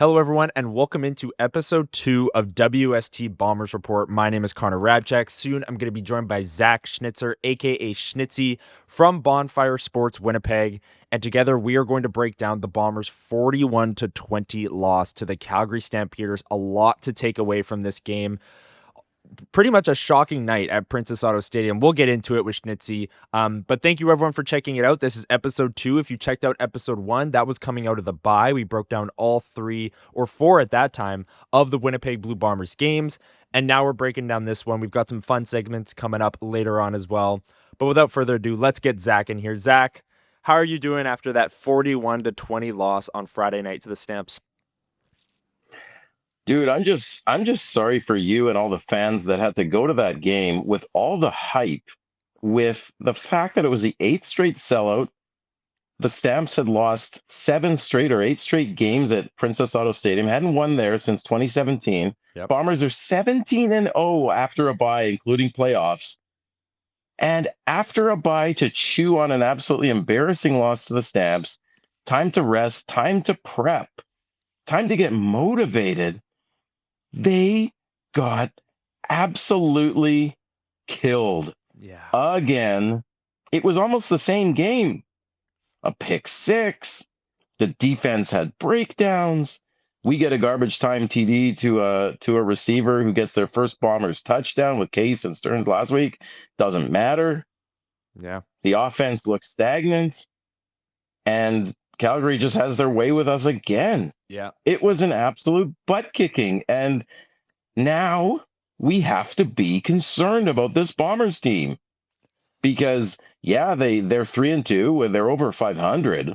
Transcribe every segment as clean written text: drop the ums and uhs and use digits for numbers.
Hello, everyone, and welcome into episode 2 of WST Bombers Report. My name is Connor Hrabchak. Soon, I'm going to be joined by Zach Schnitzer, a.k.a. Schnitzy, from Bonfire Sports Winnipeg. And together, we are going to break down the Bombers' 41-20 loss to the Calgary Stampeders. A lot to take away from this game. Pretty much a shocking night at Princess Auto Stadium. We'll get into it with Schnitzy. But thank you everyone for checking it out. This is episode 2. If you checked out episode 1, that was coming out of the bye. We broke down all 3 or 4 at that time of the Winnipeg Blue Bombers games. And now we're breaking down this one. We've got some fun segments coming up later on as well. But without further ado, let's get Zach in here. Zach, how are you doing after that 41-20 loss on Friday night to the Stamps? Dude, I'm just sorry for you and all the fans that had to go to that game with all the hype, with the fact that it was the 8th straight sellout. The Stamps had lost 7 straight or 8 straight games at Princess Auto Stadium, hadn't won there since 2017. Yep. Bombers are 17-0 after a bye, including playoffs. And after a bye to chew on an absolutely embarrassing loss to the Stamps, time to rest, time to prep, time to get motivated. They got absolutely killed. Yeah. Again, it was almost the same game. A pick 6. The defense had breakdowns. We get a garbage time TD to a receiver who gets their first Bombers touchdown with Case and Stearns last week. Doesn't matter. Yeah. The offense looks stagnant. And Calgary just has their way with us again. Yeah. It was an absolute butt kicking. And now we have to be concerned about this Bombers team. Because, yeah, they're 3-2 and they're over 500,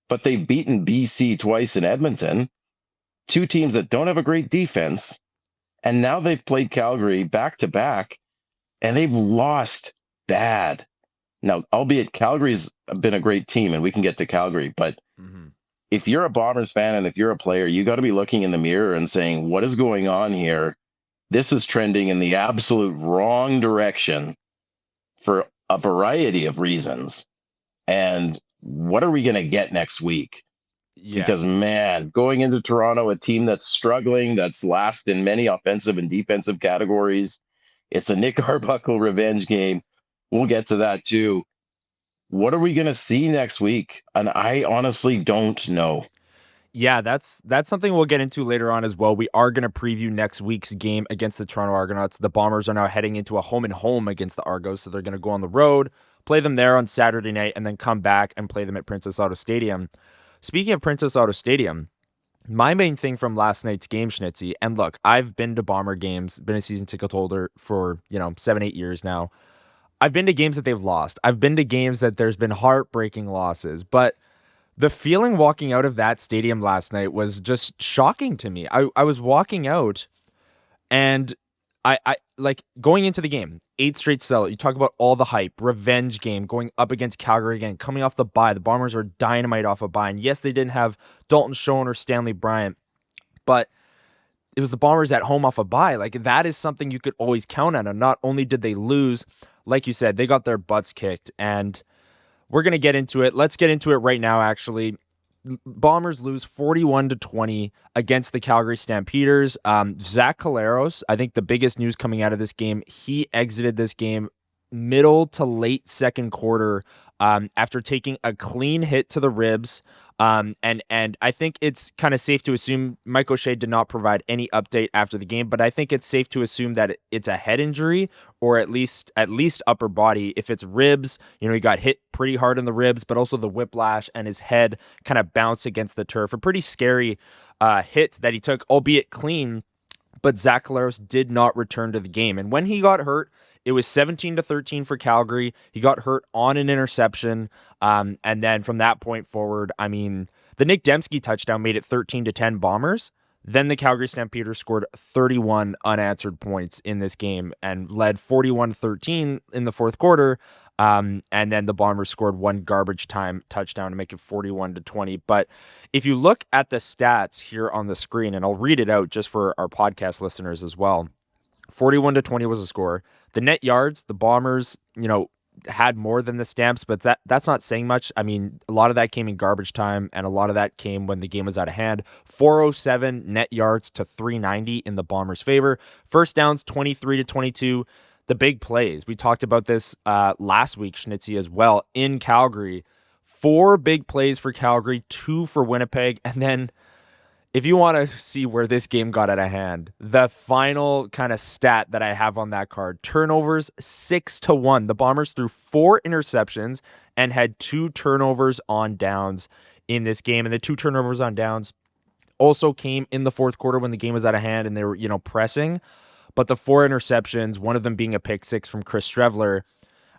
but they've beaten BC twice in Edmonton, 2 teams that don't have a great defense. And now they've played Calgary back to back and they've lost bad. Now, albeit Calgary's been a great team and we can get to Calgary, but if you're a Bombers fan and if you're a player, you got to be looking in the mirror and saying, what is going on here? This is trending in the absolute wrong direction for a variety of reasons. And what are we going to get next week? Yeah. Because, man, going into Toronto, a team that's struggling, that's last in many offensive and defensive categories, it's a Nick Arbuckle revenge game. We'll get to that too. What are we going to see next week? And I honestly don't know. Yeah, that's something we'll get into later on as well. We are going to preview next week's game against the Toronto Argonauts. The Bombers are now heading into a home-and-home against the Argos, so they're going to go on the road, play them there on Saturday night, and then come back and play them at Princess Auto Stadium. Speaking of Princess Auto Stadium, my main thing from last night's game, Schnitzy, and look, I've been to Bomber games, been a season ticket holder for, 7-8 years now. I've been to games that they've lost. I've been to games that there's been heartbreaking losses, but the feeling walking out of that stadium last night was just shocking to me. I was walking out and I like going into the game, 8 straight sellout. You talk about all the hype, revenge game, going up against Calgary again, coming off the bye. The Bombers are dynamite off a bye. And yes, they didn't have Dalton Schoen or Stanley Bryant, but it was the Bombers at home off a bye. Like, that is something you could always count on. And not only did they lose, like you said, they got their butts kicked, and we're going to get into it. Let's get into it right now, actually. Bombers lose 41-20 against the Calgary Stampeders. Zach Collaros, I think the biggest news coming out of this game, he exited this game middle to late second quarter after taking a clean hit to the ribs. And I think it's kind of safe to assume Mike O'Shea did not provide any update after the game, but I think it's safe to assume that it's a head injury or at least upper body. If it's ribs, he got hit pretty hard in the ribs, but also the whiplash and his head kind of bounced against the turf. A pretty scary hit that he took, albeit clean, but Zach Collaros did not return to the game. And when he got hurt, it was 17-13 for Calgary. He got hurt on an interception. And then from that point forward, I mean, the Nick Dembski touchdown made it 13-10 Bombers. Then the Calgary Stampeders scored 31 unanswered points in this game and led 41-13 in the fourth quarter. And then the Bombers scored 1 garbage time touchdown to make it 41-20. But if you look at the stats here on the screen, and I'll read it out just for our podcast listeners as well, 41-20 was the score. The net yards, the Bombers, had more than the Stamps, but that's not saying much. I mean, a lot of that came in garbage time, and a lot of that came when the game was out of hand. 407 net yards to 390 in the Bombers' favor. First downs, 23-22. The big plays. We talked about this last week, Schnitzy, as well, in Calgary. 4 big plays for Calgary, 2 for Winnipeg, and then if you want to see where this game got out of hand, the final kind of stat that I have on that card, turnovers 6-1. The Bombers threw 4 interceptions and had 2 turnovers on downs in this game. And the 2 turnovers on downs also came in the fourth quarter when the game was out of hand and they were, pressing. But the 4 interceptions, one of them being a pick six from Chris Strevler.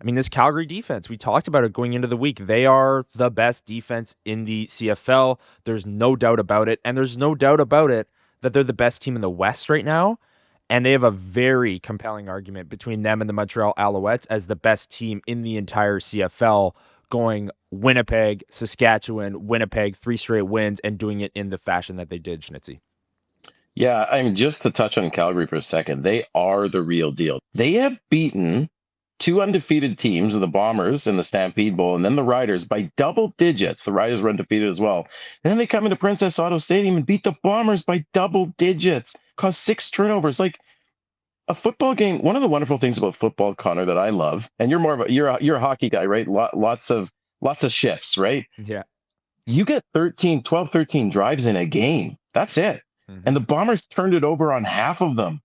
I mean, this Calgary defense, we talked about it going into the week. They are the best defense in the CFL. There's no doubt about it. And there's no doubt about it that they're the best team in the West right now. And they have a very compelling argument between them and the Montreal Alouettes as the best team in the entire CFL, going Winnipeg, Saskatchewan, Winnipeg, 3 straight wins, and doing it in the fashion that they did, Schnitzy. Yeah, I mean, just to touch on Calgary for a second, they are the real deal. They have beaten 2 undefeated teams, the Bombers in the Stampede Bowl, and then the Riders by double digits. The Riders were undefeated as well. And then they come into Princess Auto Stadium and beat the Bombers by double digits, caused 6 turnovers. Like a football game. One of the wonderful things about football, Connor, that I love, and you're more of you're a hockey guy, right? Lots of shifts, right? Yeah. You get 13 drives in a game. That's it. Mm-hmm. And the Bombers turned it over on half of them.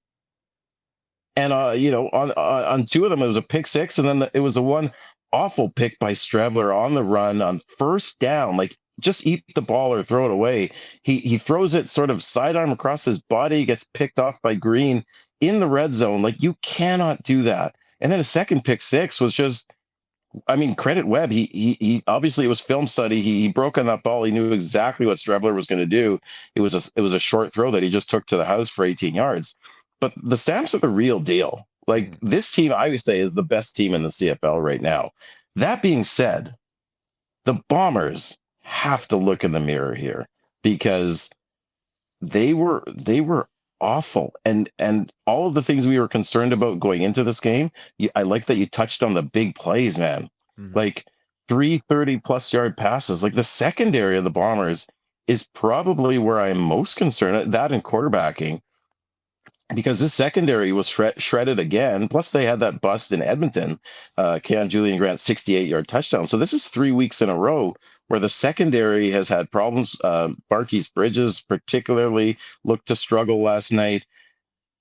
And, on 2 of them, it was a pick six. And then it was a one awful pick by Strevler on the run on first down. Like, just eat the ball or throw it away. He throws it sort of sidearm across his body, gets picked off by Green in the red zone. Like, you cannot do that. And then a second pick six was just, I mean, credit Webb. He obviously, it was film study. He broke on that ball. He knew exactly what Strevler was going to do. It was a short throw that he just took to the house for 18 yards. But the Stamps are the real deal. Like, this team, I would say, is the best team in the CFL right now. That being said, the Bombers have to look in the mirror here because they were awful. And all of the things we were concerned about going into this game, I like that you touched on the big plays, man. Mm-hmm. Like 330-plus yard passes. Like, the secondary of the Bombers is probably where I'm most concerned. That and quarterbacking. Because this secondary was shredded again. Plus, they had that bust in Edmonton, Julian Grant 68-yard touchdown. So this is 3 weeks in a row where the secondary has had problems. Marquise Bridges particularly looked to struggle last night.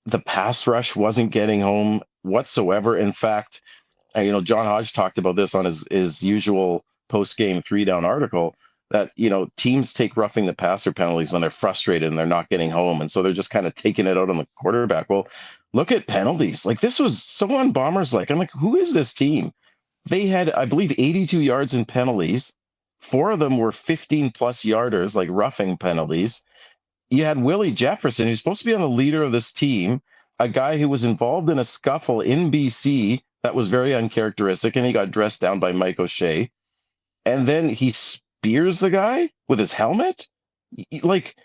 The pass rush wasn't getting home whatsoever. In fact, John Hodge talked about this on his usual post-game 3-down article, that, teams take roughing the passer penalties when they're frustrated and they're not getting home. And so they're just kind of taking it out on the quarterback. Well, look at penalties. Like, this was so on Bombers. I'm like, who is this team? They had, I believe, 82 yards in penalties. 4 of them were 15-plus yarders, like roughing penalties. You had Willie Jefferson, who's supposed to be on the leader of this team, a guy who was involved in a scuffle in BC that was very uncharacteristic, and he got dressed down by Mike O'Shea. And then he spears the guy with his helmet. Like,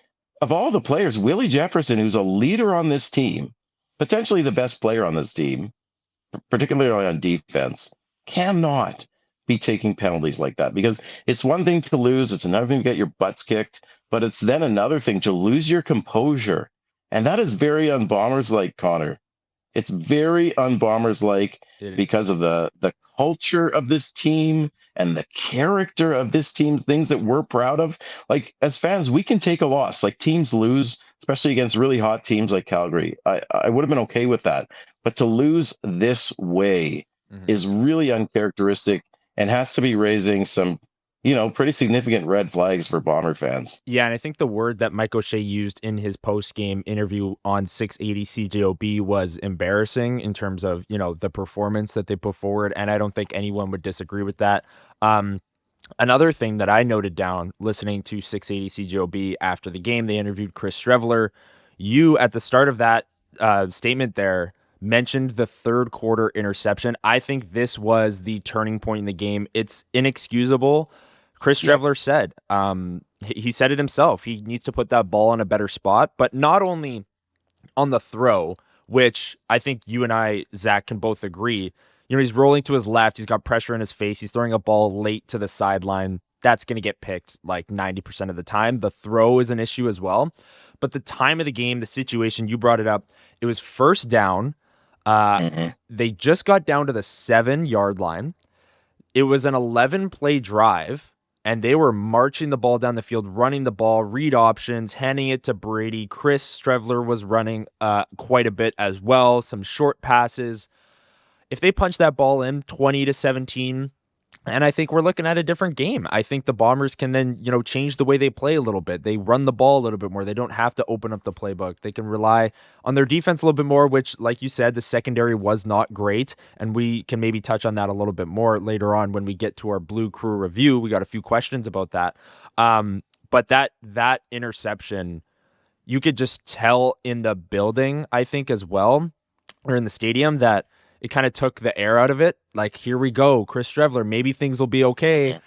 of all the players, Willie Jefferson, who's a leader on this team, potentially the best player on this team, particularly on defense, cannot be taking penalties like that, because it's one thing to lose. It's another thing to get your butts kicked, but it's then another thing to lose your composure. And that is very un-Bombers-like, Connor. It's very un-Bombers-like because of the culture of this team and the character of this team, things that we're proud of. Like, as fans, we can take a loss. Like, teams lose, especially against really hot teams like Calgary. I would have been okay with that. But to lose this way is really uncharacteristic and has to be raising some, pretty significant red flags for Bomber fans. Yeah, and I think the word that Mike O'Shea used in his post-game interview on 680 CJOB was embarrassing in terms of, the performance that they put forward, and I don't think anyone would disagree with that. Another thing that I noted down listening to 680 CJOB after the game, they interviewed Chris Strevler. You, at the start of that statement there, mentioned the third quarter interception. I think this was the turning point in the game. It's inexcusable. Chris Strevler said, he said it himself. He needs to put that ball in a better spot, but not only on the throw, which I think you and I, Zach, can both agree. he's rolling to his left. He's got pressure in his face. He's throwing a ball late to the sideline. That's going to get picked like 90% of the time. The throw is an issue as well. But the time of the game, the situation, you brought it up, it was first down. They just got down to the 7-yard line. It was an 11-play drive, and they were marching the ball down the field, running the ball, read options, handing it to Brady. Chris Strevler was running quite a bit as well, some short passes. If they punch that ball in 20-17, and I think we're looking at a different game. I think the Bombers can then, change the way they play a little bit. They run the ball a little bit more. They don't have to open up the playbook. They can rely on their defense a little bit more, which, like you said, the secondary was not great. And we can maybe touch on that a little bit more later on when we get to our Blue Crew review. We got a few questions about that. But that interception, you could just tell in the building, I think, as well, or in the stadium, that it kind of took the air out of it. Like, here we go, Chris Strevler, maybe things will be okay.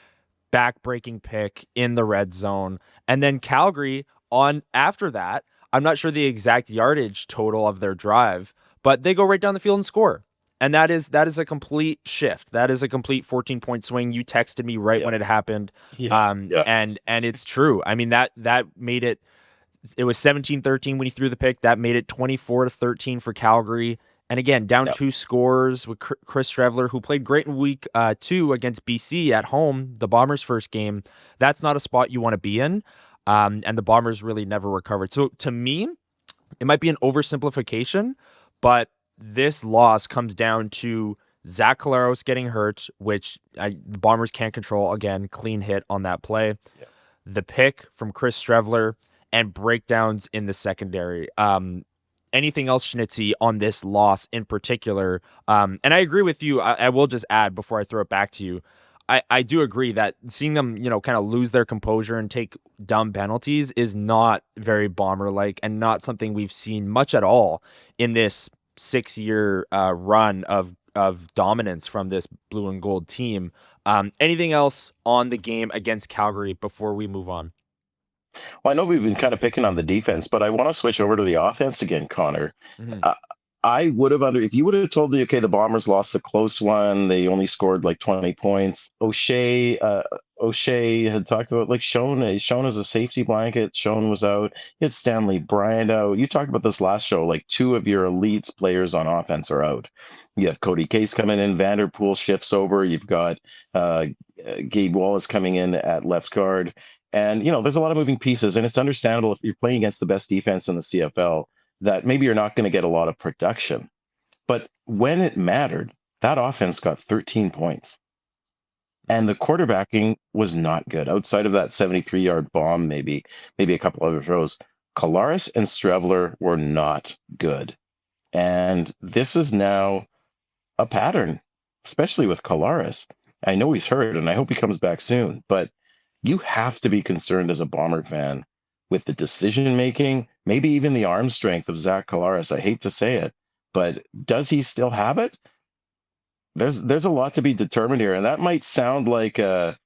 Back-breaking pick in the red zone. And then Calgary, on after that, I'm not sure the exact yardage total of their drive, but they go right down the field and score. And that is a complete shift. That is a complete 14-point swing. You texted me right when it happened. And it's true. I mean, that made it was 17-13 when he threw the pick. That made it 24-13 for Calgary. And again, down 2 scores with Chris Strevler, who played great in week 2 against BC at home, the Bombers' first game. That's not a spot you want to be in. And the Bombers really never recovered. So to me, it might be an oversimplification, but this loss comes down to Zach Collaros getting hurt, which the Bombers can't control. Again, clean hit on that play. Yeah. The pick from Chris Strevler and breakdowns in the secondary. Anything else, Schnitzy, on this loss in particular? And I agree with you. I will just add before I throw it back to you. I do agree that seeing them, kind of lose their composure and take dumb penalties is not very Bomber-like and not something we've seen much at all in this 6-year run of dominance from this blue and gold team. Anything else on the game against Calgary before we move on? Well, I know we've been kind of picking on the defense, but I want to switch over to the offense again, Connor. I would have if you would have told me, okay, the Bombers lost a close one, they only scored like 20 points. O'Shea had talked about like Schoen as a safety blanket. Schoen was out. You had Stanley Bryant out. You talked about this last show, like 2 of your elite players on offense are out. You have Cody Case coming in, Vanderpool shifts over. You've got Gabe Wallace coming in at left guard. And, there's a lot of moving pieces, and it's understandable if you're playing against the best defense in the CFL that maybe you're not going to get a lot of production. But when it mattered, that offense got 13 points. And the quarterbacking was not good. Outside of that 73-yard bomb, maybe a couple other throws, Collaros and Strevler were not good. And this is now a pattern, especially with Collaros. I know he's hurt, and I hope he comes back soon, but you have to be concerned as a Bomber fan with the decision-making, maybe even the arm strength of Zach Collaros. I hate to say it, but does he still have it? There's a lot to be determined here, and that might sound like a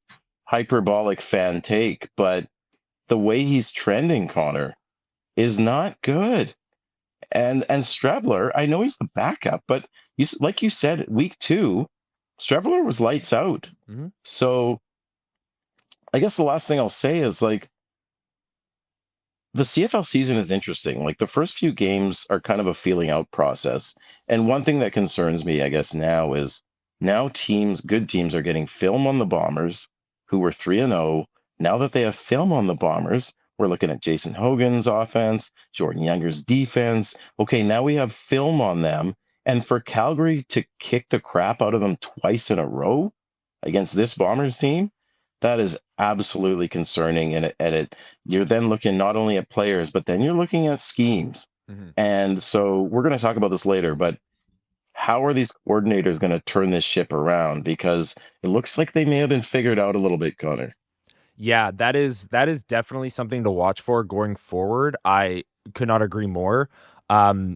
hyperbolic fan take, but the way he's trending, Connor, is not good. And Strevler, I know he's the backup, but like you said, week 2, Strevler was lights out. So I guess the last thing I'll say is, like, the CFL season is interesting. Like, the first few games are kind of a feeling out process. And one thing that concerns me, I guess, now is good teams are getting film on the Bombers, who were 3-0. Now that they have film on the Bombers, we're looking at Jason Hogan's offense, Jordan Younger's defense. Okay, now we have film on them. And for Calgary to kick the crap out of them twice in a row against this Bombers team, that is absolutely concerning. And you're then looking not only at players, but then you're looking at schemes. And so we're going to talk about this later, but how are these coordinators going to turn this ship around? Because it looks like they may have been figured out a little bit, Connor. Yeah, that is definitely something to watch for going forward. I could not agree more. I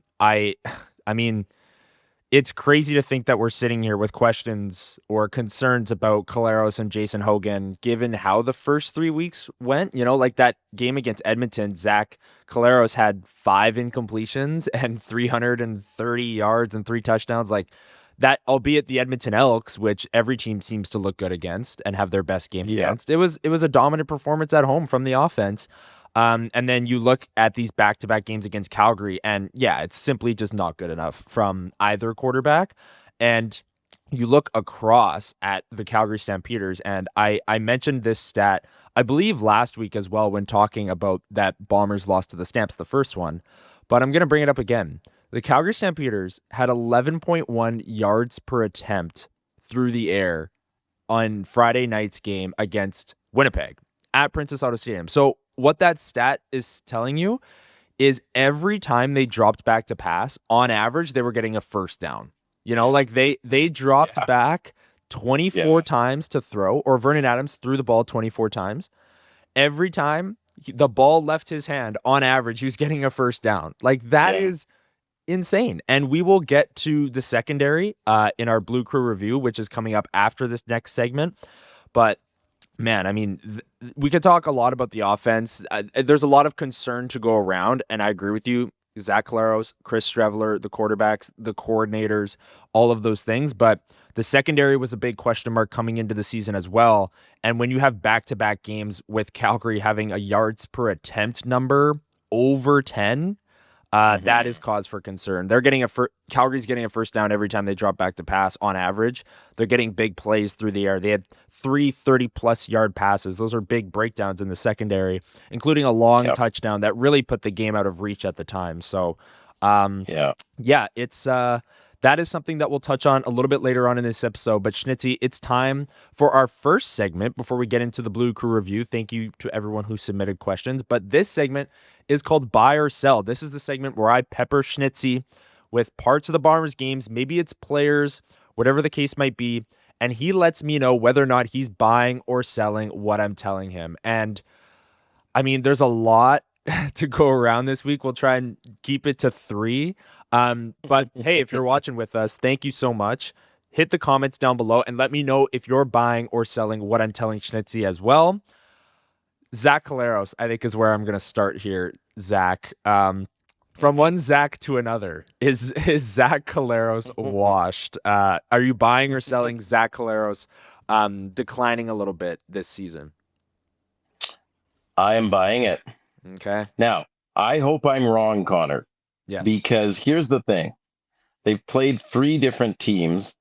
mean, it's crazy to think that we're sitting here with questions or concerns about Collaros and Jason Hogan, given how the first 3 weeks went. Like that game against Edmonton, Zach Collaros had 5 incompletions and 330 yards and 3 touchdowns. Like, that, albeit the Edmonton Elks, which every team seems to look good against and have their best game against, it was a dominant performance at home from the offense. And then you look at these back-to-back games against Calgary, and yeah, it's simply just not good enough from either quarterback. And you look across at the Calgary Stampeders, and I mentioned this stat, I believe, last week as well when talking about that Bombers lost to the Stamps, the first one, but I'm going to bring it up again. The Calgary Stampeders had 11.1 yards per attempt through the air on Friday night's game against Winnipeg at Princess Auto Stadium. So what that stat is telling you is every time they dropped back to pass, on average, they were getting a first down. You know, like they dropped back 24 times to throw, or Vernon Adams threw the ball 24 times. Every time the ball left his hand, on average, he was getting a first down. Like, that is insane. And we will get to the secondary in our Blue Crew review, which is coming up after this next segment. But man, I mean, we could talk a lot about the offense. There's a lot of concern to go around, and I agree with you. Zach Collaros, Chris Streveler, the quarterbacks, the coordinators, all of those things. But the secondary was a big question mark coming into the season as well. And when you have back-to-back games with Calgary having a yards per attempt number over 10, that is cause for concern. They're getting Calgary's getting a first down every time they drop back to pass on average. They're getting big plays through the air. They had 3 30-plus yard passes. Those are big breakdowns in the secondary, including a long touchdown that really put the game out of reach at the time. So, it's that is something that we'll touch on a little bit later on in this episode. But Schnitzy, it's time for our first segment before we get into the Blue Crew review. Thank you to everyone who submitted questions. But this segment is called Buy or Sell. This is the segment where I pepper Schnitzy with parts of the Bombers games, maybe it's players, whatever the case might be, and he lets me know whether or not he's buying or selling what I'm telling him. And I mean, there's a lot to go around this week. We'll try and keep it to 3. But hey, if you're watching with us, thank you so much. Hit the comments down below and let me know if you're buying or selling what I'm telling Schnitzy as well. Zach Collaros, I think, is where I'm going to start here. Zach, from one Zach to another, is Zach Collaros washed? Are you buying or selling Zach Collaros declining a little bit this season? I am buying it. Okay. Now, I hope I'm wrong, Connor. Yeah. Because here's the thing. They've played 3 different teams.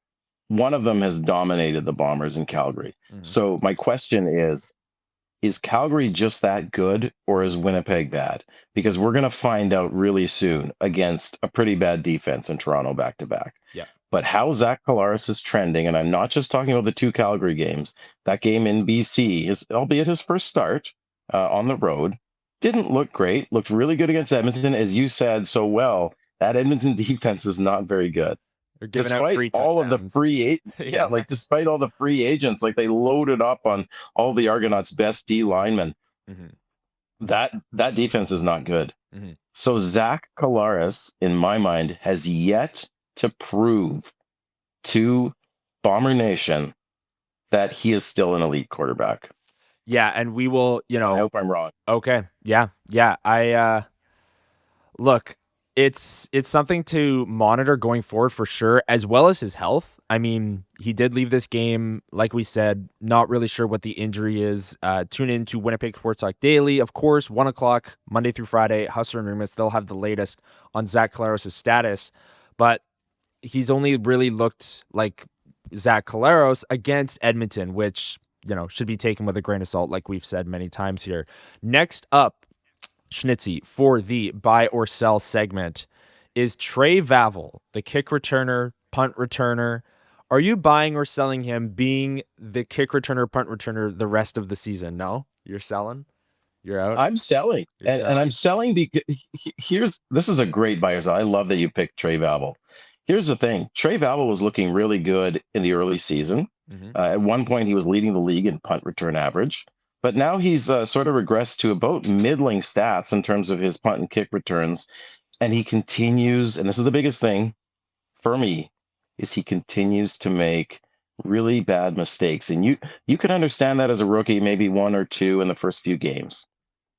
One of them has dominated the Bombers in Calgary. So my question is Calgary just that good, or is Winnipeg bad? Because we're going to find out really soon against a pretty bad defense in Toronto back-to-back. Yeah. But how Zach Collaros is trending, and I'm not just talking about the 2 Calgary games, that game in BC, is, albeit his first start on the road, didn't look great, looked really good against Edmonton, as you said so well. That Edmonton defense is not very good. Despite all of the free despite all the free agents, like, they loaded up on all the Argonauts' best D linemen. That defense is not good. So Zach Collaros, in my mind, has yet to prove to Bomber Nation that he is still an elite quarterback. Yeah, and we will, I hope I'm wrong. Okay. Yeah. I look, it's something to monitor going forward for sure, as well as his health. I mean, he did leave this game, like we said, not really sure what the injury is. Tune in to Winnipeg Sports Talk Daily, of course, 1:00 Monday through Friday. Hustler and Remus, they'll have the latest on Zach Collaros' status, but he's only really looked like Zach Collaros against Edmonton, which should be taken with a grain of salt, like we've said many times here. Next up, Schnitzy, for the buy or sell segment, is Trey Vavel, the kick returner, punt returner. Are you buying or selling him being the kick returner, punt returner the rest of the season? No? You're selling? You're out? I'm selling. And I'm selling because this is a great buy or sell. I love that you picked Trey Vavel. Here's the thing. Trey Vavel was looking really good in the early season. At one point, he was leading the league in punt return average, but now he's sort of regressed to about middling stats in terms of his punt and kick returns. And he continues, and this is the biggest thing for me, is he continues to make really bad mistakes. And you can understand that as a rookie, maybe 1 or 2 in the first few games.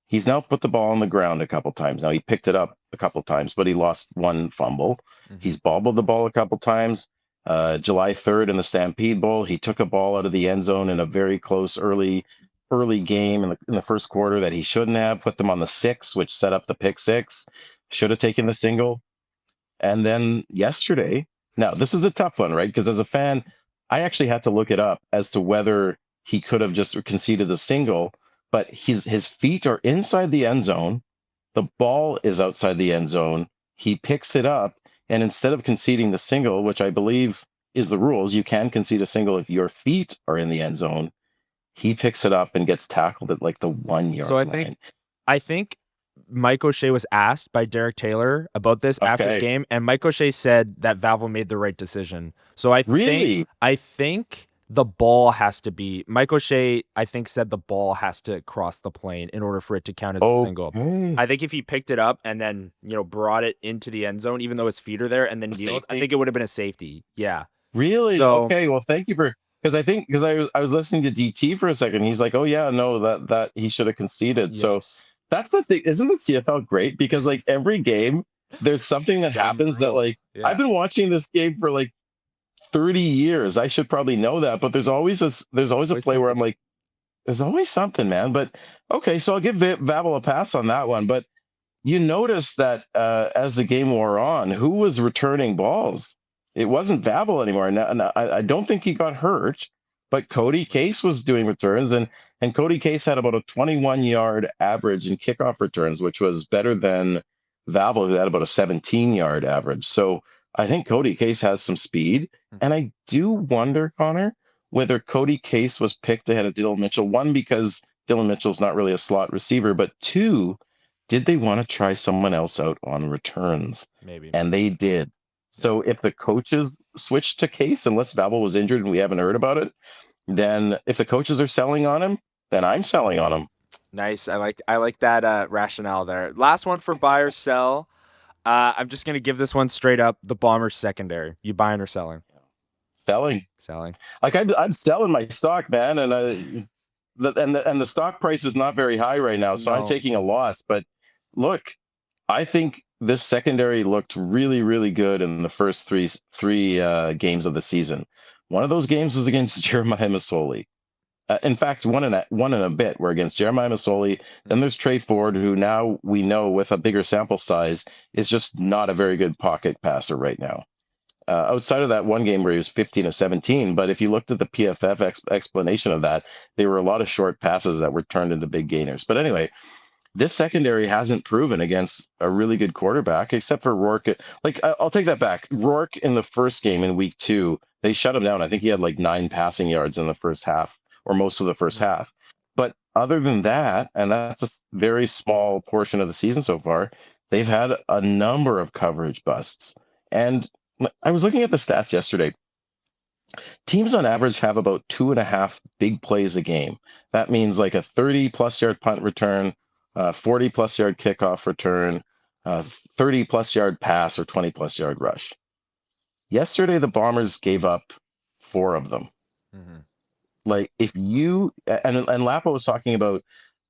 He's now put the ball on the ground a couple times. Now, he picked it up a couple times, but he lost 1 fumble. He's bobbled the ball a couple times. July 3rd in the Stampede Bowl, he took a ball out of the end zone in a very close early game in the first quarter that he shouldn't have. Put them on the 6, which set up the pick 6. Should have taken the single. And then yesterday, now this is a tough one, right? Because as a fan, I actually had to look it up as to whether he could have just conceded the single, but his feet are inside the end zone. The ball is outside the end zone. He picks it up, and instead of conceding the single, which I believe is the rules, you can concede a single if your feet are in the end zone. He picks it up and gets tackled at like the 1 yard So line. I think Mike O'Shea was asked by Derek Taylor about this after the Okay. game, and Mike O'Shea said that Valvo made the right decision. So Really? I think the ball has to be Mike O'Shea, I think, said the ball has to cross the plane in order for it to count as a single. Okay. I think if he picked it up and then, brought it into the end zone, even though his feet are there, and then kneeled, I Safety? think it would have been a safety. Yeah. Really? So Okay. Well, thank you for because I was listening to DT for a second. He's like, oh yeah, no, that he should have conceded. So yes. that's the thing. Isn't the CFL great? Because like every game, there's something that happens that like Yeah. I've been watching this game for like 30 years. I should probably know that, but there's always a play where I'm like, there's always something, man. But okay, so I'll give Babel a pass on that one. But you notice that as the game wore on, who was returning balls? It wasn't Babel anymore. And I don't think he got hurt, but Cody Case was doing returns, and Cody Case had about a 21-yard average in kickoff returns, which was better than Babel, who had about a 17-yard average. So I think Cody Case has some speed, and I do wonder, Connor, whether Cody Case was picked ahead of Dylan Mitchell. One, because Dylan Mitchell's not really a slot receiver, but two, did they want to try someone else out on returns? Maybe. And they did. So if the coaches switched to Case, unless Babel was injured and we haven't heard about it, then if the coaches are selling on him, then I'm selling on him. Nice. I like that rationale there. Last one for buy or sell. I'm just gonna give this one straight up. The Bombers secondary. You buying or selling? Selling. Selling. Like I'm selling my stock, man, and the stock price is not very high right now, so I'm No. taking a loss. But look, I think this secondary looked really, really good in the first three games of the season. One of those games was against Jeremiah Masoli. In fact, one and a bit were against Jeremiah Masoli. Then there's Trey Ford, who now we know with a bigger sample size is just not a very good pocket passer right now. Outside of that one game where he was 15 of 17, but if you looked at the PFF explanation of that, they were a lot of short passes that were turned into big gainers. But anyway, this secondary hasn't proven against a really good quarterback, except for Rourke. Like, I'll take that back. Rourke in the first game in week 2, they shut him down. I think he had like 9 passing yards in the first half, or most of the first half. But other than that, and that's a very small portion of the season so far, they've had a number of coverage busts. And I was looking at the stats yesterday. Teams on average have about 2.5 big plays a game. That means like a 30-plus yard punt return, 40-plus yard kickoff return, 30-plus yard pass, or 20-plus yard rush. Yesterday, the Bombers gave up 4 of them. Mm-hmm. Like if you and Lapo was talking about,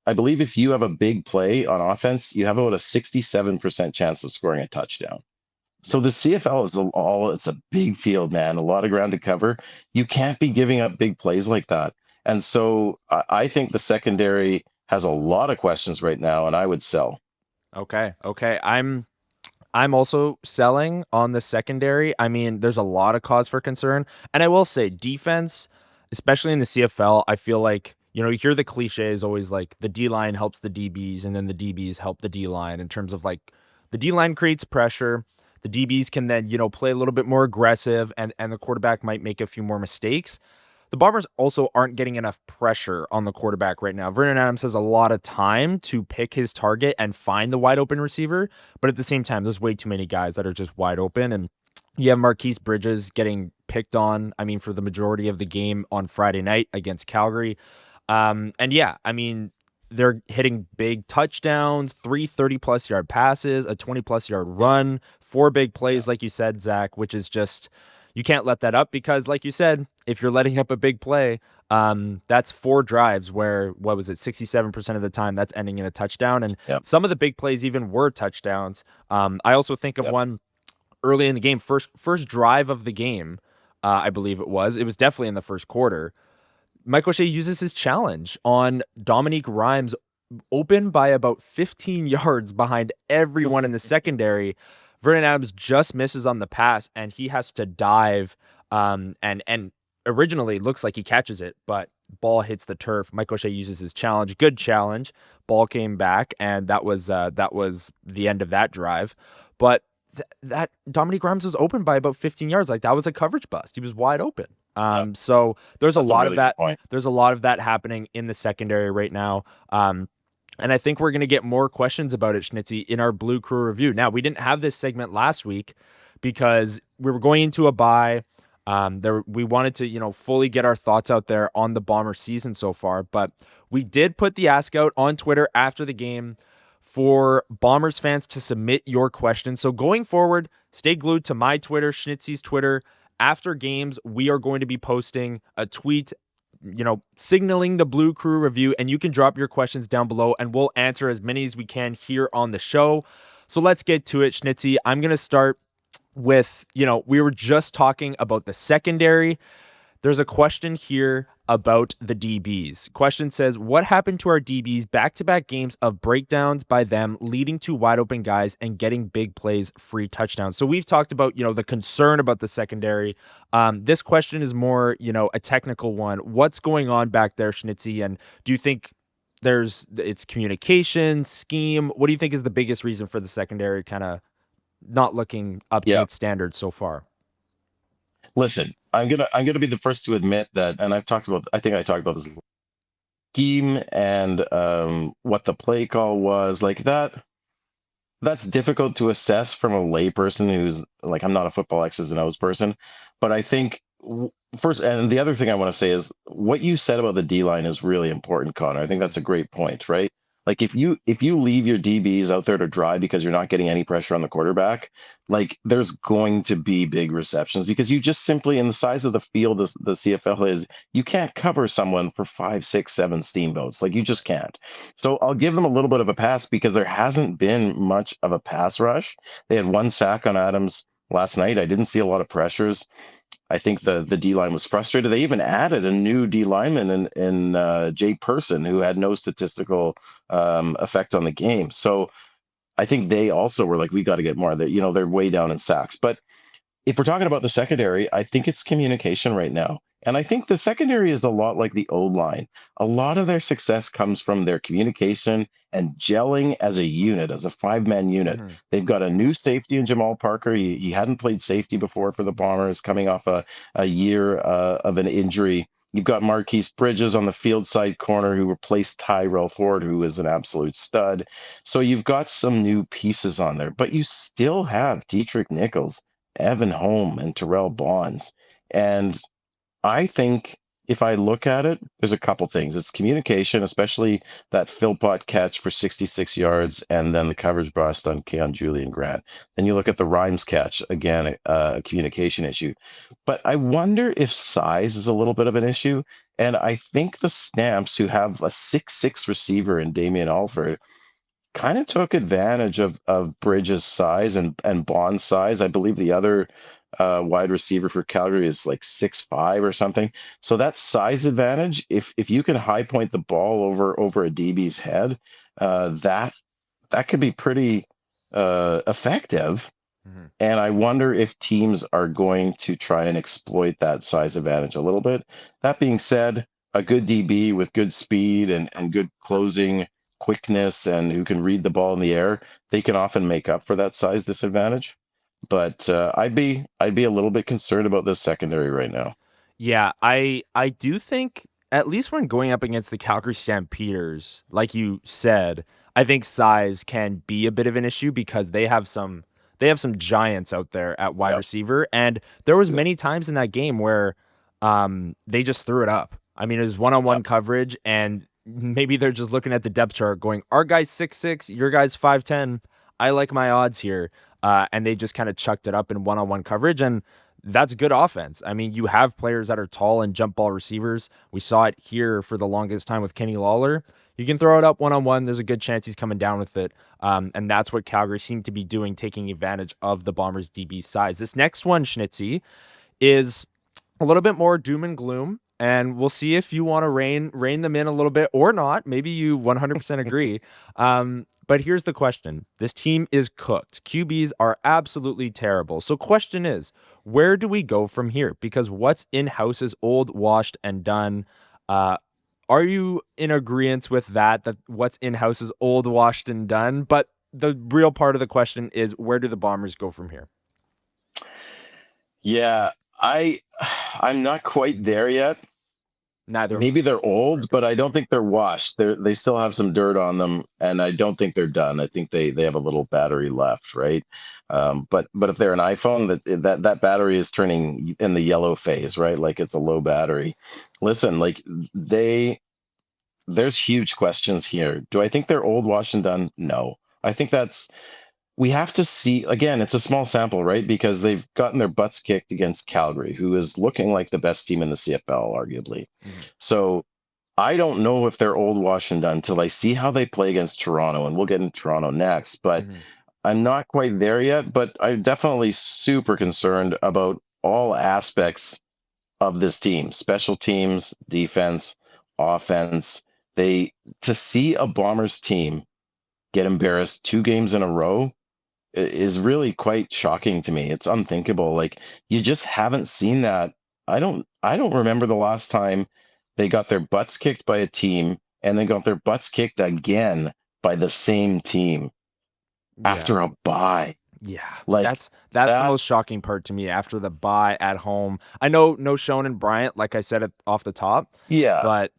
I believe if you have a big play on offense, you have about a 67% chance of scoring a touchdown. So the CFL is it's a big field, man, a lot of ground to cover. You can't be giving up big plays like that. And so I think the secondary has a lot of questions right now, and I would sell. Okay. I'm also selling on the secondary. I mean, there's a lot of cause for concern. And I will say defense, especially in the CFL, I feel like, you hear the cliches always like the D-line helps the DBs and then the DBs help the D-line in terms of like the D-line creates pressure. The DBs can then, play a little bit more aggressive and the quarterback might make a few more mistakes. The Bombers also aren't getting enough pressure on the quarterback right now. Vernon Adams has a lot of time to pick his target and find the wide open receiver. But at the same time, there's way too many guys that are just wide open. And you have Marquise Bridges getting picked on, for the majority of the game on Friday night against Calgary. And yeah, they're hitting big touchdowns, 3 30-plus yard passes, a 20-plus yard run, 4 big plays, like you said, Zach, which is just, you can't let that up because, like you said, if you're letting up a big play, that's 4 drives where, 67% of the time that's ending in a touchdown. And some of the big plays even were touchdowns. I also think of one early in the game, first drive of the game. I believe it was. It was definitely in the first quarter. Mike O'Shea uses his challenge on Dominique Rhymes, open by about 15 yards behind everyone in the secondary. Vernon Adams just misses on the pass, and he has to dive. And originally looks like he catches it, but ball hits the turf. Mike O'Shea uses his challenge. Good challenge. Ball came back, and that was the end of that drive. But that Dominique Rhymes was open by about 15 yards. Like, that was a coverage bust. He was wide open. So there's a That's lot really of that. good point. There's a lot of that happening in the secondary right now. And I think we're going to get more questions about it, Schnitzy, in our Blue Crew review. Now, we didn't have this segment last week because we were going into a bye. We wanted to, fully get our thoughts out there on the Bomber season so far, but we did put the ask out on Twitter after the game for Bombers fans to submit your questions. So going forward, stay glued to my Twitter, Schnitzy's Twitter. After games, we are going to be posting a tweet, signaling the Blue Crew review, and you can drop your questions down below and we'll answer as many as we can here on the show. So let's get to it, Schnitzy. I'm going to start with, we were just talking about the secondary. There's a question here about the DBs. Question says, what happened to our DBs back-to-back games of breakdowns by them leading to wide open guys and getting big plays, free touchdowns? So we've talked about, the concern about the secondary. This question is more, a technical one. What's going on back there, Schnitzy? And do you think it's communication, scheme? What do you think is the biggest reason for the secondary kind of not looking up to its standards so far? Listen, I'm gonna be the first to admit that, and I think I talked about this scheme and what the play call was like that. That's difficult to assess from a layperson who's like, I'm not a football X's and O's person, but I think first, and the other thing I want to say is what you said about the D line is really important, Connor. I think that's a great point, right? Like if you leave your DBs out there to dry because you're not getting any pressure on the quarterback, like there's going to be big receptions because you just simply, in the size of the field the CFL is, you can't cover someone for 5, 6, 7 steamboats. Like you just can't. So I'll give them a little bit of a pass because there hasn't been much of a pass rush. They had 1 sack on Adams last night. I didn't see a lot of pressures. I think the D line was frustrated. They even added a new D lineman in Jay Person, who had no statistical effect on the game. So I think they also were like, we got to get more. That they're way down in sacks. But if we're talking about the secondary, I think it's communication right now. And I think the secondary is a lot like the O line. A lot of their success comes from their communication and gelling as a unit, as a 5-man unit. Mhm. They've got a new safety in Jamal Parker. He hadn't played safety before for the Bombers, coming off a year of an injury. You've got Marquise Bridges on the field side corner, who replaced Tyrell Ford, who is an absolute stud. So you've got some new pieces on there, but you still have Dietrich Nichols, Evan Holm, and Terrell Bonds. And I think if I look at it, there's a couple things. It's communication, especially that Philpott catch for 66 yards, and then the coverage bust on Keon Julian Grant. Then you look at the Rhymes catch, again, a communication issue. But I wonder if size is a little bit of an issue. And I think the Stamps, who have a 6'6" receiver in Damian Alford, kind of took advantage of Bridges' size and Bond's size. I believe the other wide receiver for Calgary is like 6'5" or something. So that size advantage, if you can high point the ball over a DB's head, that could be pretty effective. Mm-hmm. And I wonder if teams are going to try and exploit that size advantage a little bit. That being said, a good DB with good speed and good closing quickness and who can read the ball in the air, they can often make up for that size disadvantage. But I'd be a little bit concerned about this secondary right now. Yeah, I do think, at least when going up against the Calgary Stampeders, like you said, I think size can be a bit of an issue because they have some giants out there at wide receiver, and there was many times in that game where they just threw it up. I mean, it was one-on-one coverage, and maybe they're just looking at the depth chart going, our guy's 6'6", your guy's 5'10". I like my odds here. And they just kind of chucked it up in one-on-one coverage, and that's good offense. I mean, you have players that are tall and jump ball receivers. We saw it here for the longest time with Kenny Lawler. You can throw it up one-on-one. There's a good chance he's coming down with it. And that's what Calgary seemed to be doing, taking advantage of the Bombers' DB size. This next one, Schnitzy, is a little bit more doom and gloom, and we'll see if you want to rein them in a little bit or not. Maybe you 100% agree. But here's the question. This team is cooked. QBs are absolutely terrible. So question is, where do we go from here? Because what's in-house is old, washed, and done. Are you in agreement with that what's in-house is old, washed, and done? But the real part of the question is, where do the Bombers go from here? Yeah, I'm not quite there yet. Neither. Maybe they're old, but I don't think they're washed. They still have some dirt on them, and I don't think they're done. I think they have a little battery left, right? But if they're an iPhone, that battery is turning in the yellow phase, right? Like it's a low battery. Listen, like there's huge questions here. Do I think they're old, washed, and done? No. I think we have to see again, it's a small sample, right? Because they've gotten their butts kicked against Calgary, who is looking like the best team in the CFL, arguably. Mm-hmm. So I don't know if they're old, washed, and done until I see how they play against Toronto, and we'll get into Toronto next. But I'm not quite there yet, but I'm definitely super concerned about all aspects of this team, special teams, defense, offense. To see a Bombers team get embarrassed 2 games in a row is really quite shocking to me. It's unthinkable. Like you just haven't seen that. I don't remember the last time they got their butts kicked by a team and then got their butts kicked again by the same team after a bye. Yeah, Like that's the most shocking part to me after the bye at home. I know no Sean and Bryant, like I said off the top. Yeah. But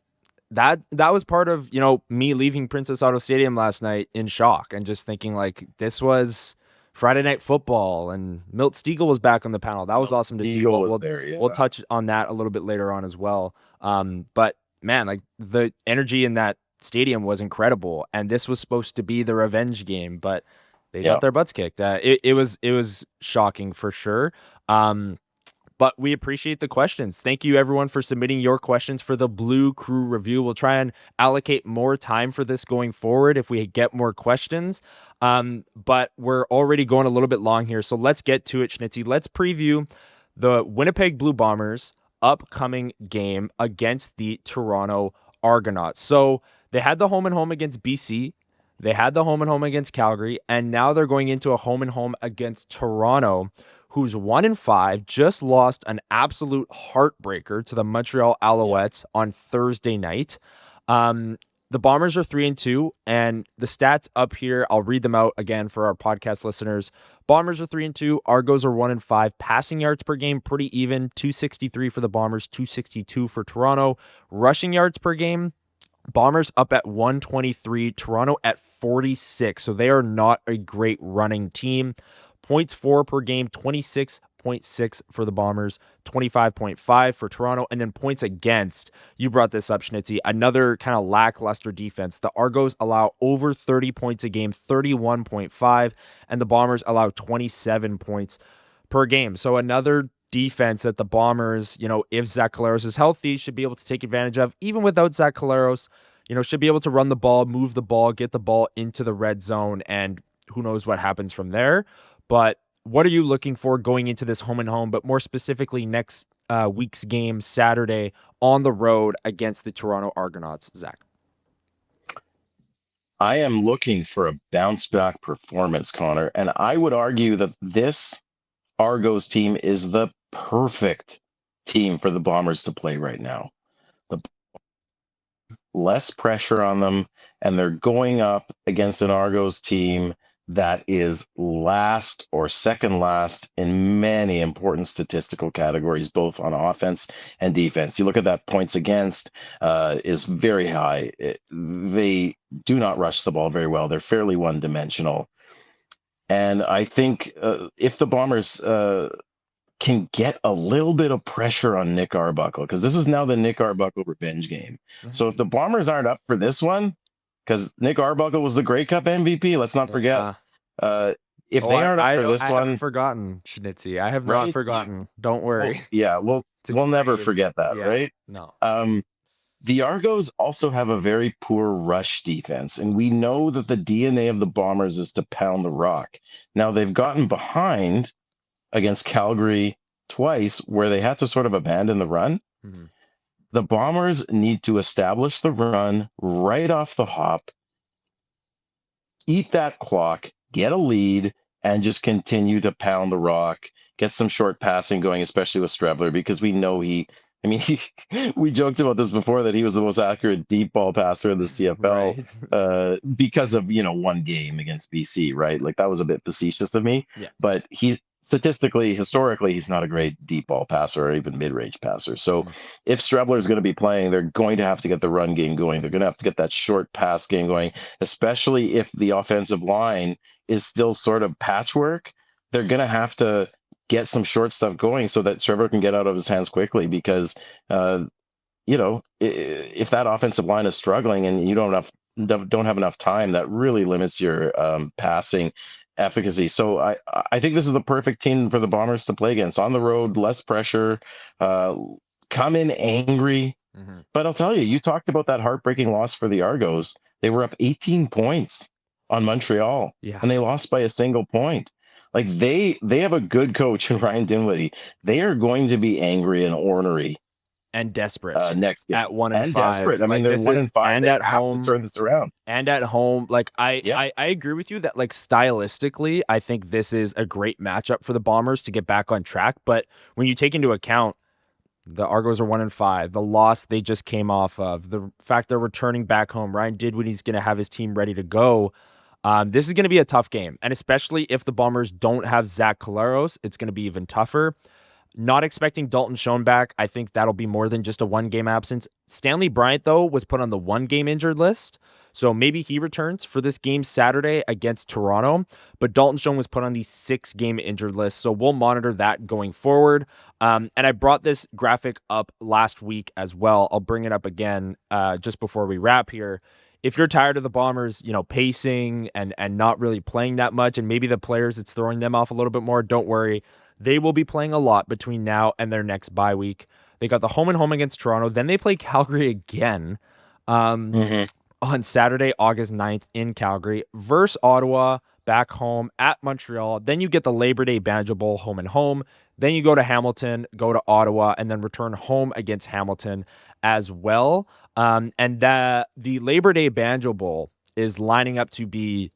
that was part of, me leaving Princess Auto Stadium last night in shock and just thinking like this was Friday Night Football and Milt Stegall was back on the panel. That was awesome to see. We'll touch on that a little bit later on as well. But man, like the energy in that stadium was incredible, and this was supposed to be the revenge game, but they got their butts kicked. It was shocking for sure. But we appreciate the questions. Thank you, everyone, for submitting your questions for the Blue Crew review. We'll try and allocate more time for this going forward if we get more questions. But we're already going a little bit long here, so let's get to it, Schnitzy. Let's preview the Winnipeg Blue Bombers' upcoming game against the Toronto Argonauts. So they had the home and home against BC. They had the home and home against Calgary, and now they're going into a home and home against Toronto, who's 1-5, just lost an absolute heartbreaker to the Montreal Alouettes on Thursday night. The Bombers are 3-2, and the stats up here, I'll read them out again for our podcast listeners. Bombers are 3-2, Argos are 1-5, passing yards per game pretty even, 263 for the Bombers, 262 for Toronto. Rushing yards per game, Bombers up at 123, Toronto at 46, so they are not a great running team. Points for per game, 26.6 for the Bombers, 25.5 for Toronto, and then points against. You brought this up, Schnitzy. Another kind of lackluster defense. The Argos allow over 30 points a game, 31.5, and the Bombers allow 27 points per game. So another defense that the Bombers, if Zach Collaros is healthy, should be able to take advantage of. Even without Zach Collaros, should be able to run the ball, move the ball, get the ball into the red zone, and who knows what happens from there. But what are you looking for going into this home and home, but more specifically next week's game, Saturday, on the road against the Toronto Argonauts, Zach? I am looking for a bounce back performance, Connor, and I would argue that this Argos team is the perfect team for the Bombers to play right now. Less pressure on them, and they're going up against an Argos team that is last or second last in many important statistical categories, both on offense and defense. You look at that points against is very high. They do not rush the ball very well. They're fairly one-dimensional. And I think if the Bombers can get a little bit of pressure on Nick Arbuckle, because this is now the Nick Arbuckle revenge game. Mm-hmm. So if the Bombers aren't up for this one, because Nick Arbuckle was the Grey Cup MVP, let's not forget. If they aren't up for this one... I haven't forgotten, Schnitzy. I have not forgotten. Don't worry. We'll never forget that, right? No. The Argos also have a very poor rush defense, and we know that the DNA of the Bombers is to pound the rock. Now, they've gotten behind against Calgary, twice where they had to sort of abandon the run. Mhm. The Bombers need to establish the run right off the hop, eat that clock, get a lead, and just continue to pound the rock, get some short passing going, especially with Strebler, because we know I mean, we joked about this before that he was the most accurate deep ball passer in the CFL Right. because of, one game against BC, right? Like that was a bit facetious of me, Yeah. but historically, he's not a great deep ball passer or even mid range passer. So Mhm. if Strebler is going to be playing, they're going to have to get the run game going. They're going to have to get that short pass game going, especially if the offensive line is still sort of patchwork. They're going to have to get some short stuff going so that Trevor can get out of his hands quickly because if that offensive line is struggling and you don't have enough time, that really limits your passing efficacy. So I think this is the perfect team for the Bombers to play against on the road, less pressure, uh, come in angry. Mhm. But I'll tell you, you talked about that heartbreaking loss for the Argos. They were up 18 points on Montreal, Yeah. and they lost by a single point. Like they have a good coach in Ryan Dinwiddie. They are going to be angry and ornery And desperate next game at 1 and and 5. desperate. I mean, Like they're this one is and five. and They at have to home turn this around. and at home. Like Yeah. I agree with you that like stylistically, I think this is a great matchup for the Bombers to get back on track. But when you take into account the Argos are 1 and 5, the loss they just came off of, the fact they're returning back home, Ryan Dinwiddie's going to have his team ready to go. This is going to be a tough game, and especially if the Bombers don't have Zach Collaros, it's going to be even tougher. Not expecting Dalton Schoen back. I think that'll be more than just a one-game absence. Stanley Bryant, though, was put on the one-game injured list, so maybe he returns for this game Saturday against Toronto. But Dalton Schoen was put on the 6-game injured list, so we'll monitor that going forward. And I brought this graphic up last week as well. I'll bring it up again just before we wrap here. If you're tired of the Bombers, pacing and not really playing that much, and maybe the players it's throwing them off a little bit more, don't worry. They will be playing a lot between now and their next bye week. They got the home and home against Toronto. Then they play Calgary again Mhm. on Saturday, August 9th in Calgary versus Ottawa back home at Montreal. Then you get the Labor Day Banjo Bowl home and home. Then you go to Hamilton, go to Ottawa, and then return home against Hamilton as well. And the Labor Day Banjo Bowl is lining up to be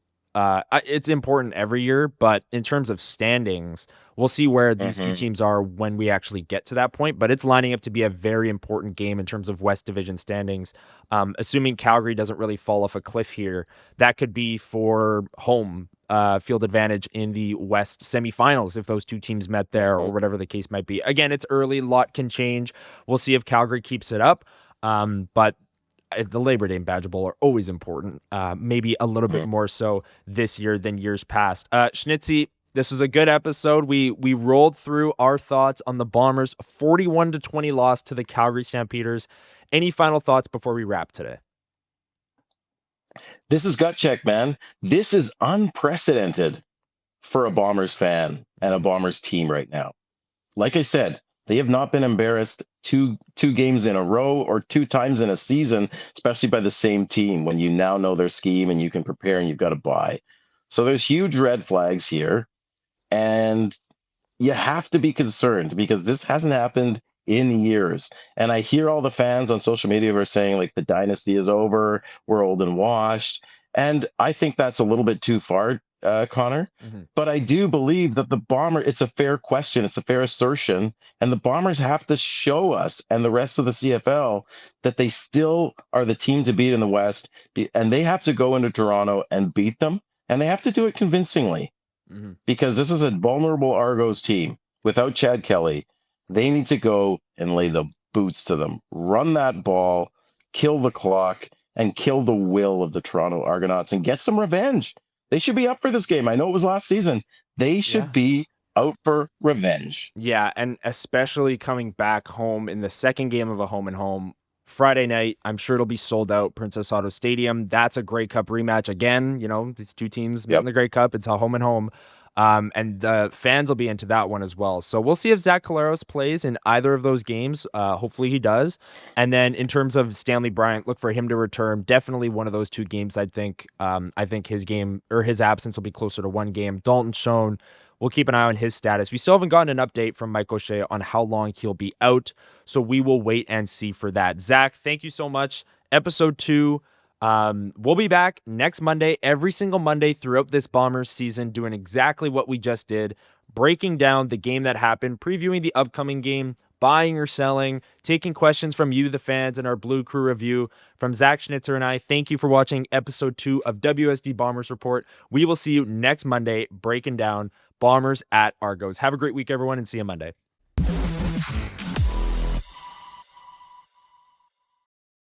it's important every year, but in terms of standings, we'll see where these two Mhm. teams are when we actually get to that point. But it's lining up to be a very important game in terms of West Division standings. Assuming Calgary doesn't really fall off a cliff here, that could be for home field advantage in the West semifinals if those two teams met there or Mhm. whatever the case might be. Again, it's early, a lot can change. We'll see if Calgary keeps it up. But the Labor Day and Badger Bowl are always important, maybe a little bit Mhm. more so this year than years past. Schnitzy, this was a good episode. We rolled through our thoughts on the Bombers' 41-20 loss to the Calgary Stampeders. Any final thoughts before we wrap today? This is gut check, man. This is unprecedented for a Bombers fan and a Bombers team right now. Like I said, they have not been embarrassed two games in a row or two times in a season, especially by the same team when you now know their scheme and you can prepare and you've got to buy. So there's huge red flags here. And you have to be concerned because this hasn't happened in years. And I hear all the fans on social media who are saying like the dynasty is over, we're old and washed. And I think that's a little bit too far, Connor. Mhm. But I do believe that it's a fair question, it's a fair assertion, and the Bombers have to show us and the rest of the CFL that they still are the team to beat in the West, and they have to go into Toronto and beat them, and they have to do it convincingly Mhm. because this is a vulnerable Argos team without Chad Kelly. They need to go and lay the boots to them, run that ball, kill the clock, and kill the will of the Toronto Argonauts and get some revenge. They should be up for this game. I know it was last season. They should Yeah. be out for revenge. Yeah, and especially coming back home in the second game of a home and home Friday night. I'm sure it'll be sold out, Princess Auto Stadium. That's a Grey Cup rematch again. These two teams met in Yep. the Grey Cup. It's a home and home. And the fans will be into that one as well. So we'll see if Zach Collaros plays in either of those games. Hopefully he does. And then in terms of Stanley Bryant, look for him to return. Definitely one of those two games. I think his game or his absence will be closer to one game. Dalton Schoen we'll keep an eye on his status. We still haven't gotten an update from Mike O'Shea on how long he'll be out, so we will wait and see for that. Zach, thank you so much. Episode 2. We'll be back next Monday, every single Monday throughout this Bombers season, doing exactly what we just did, breaking down the game that happened, previewing the upcoming game, buying or selling, taking questions from you, the fans, and our Blue Crew review. From Zach Schnitzer and I, thank you for watching episode 2 of WST Bombers Report. We will see you next Monday breaking down Bombers at Argos. Have a great week, everyone, and see you Monday.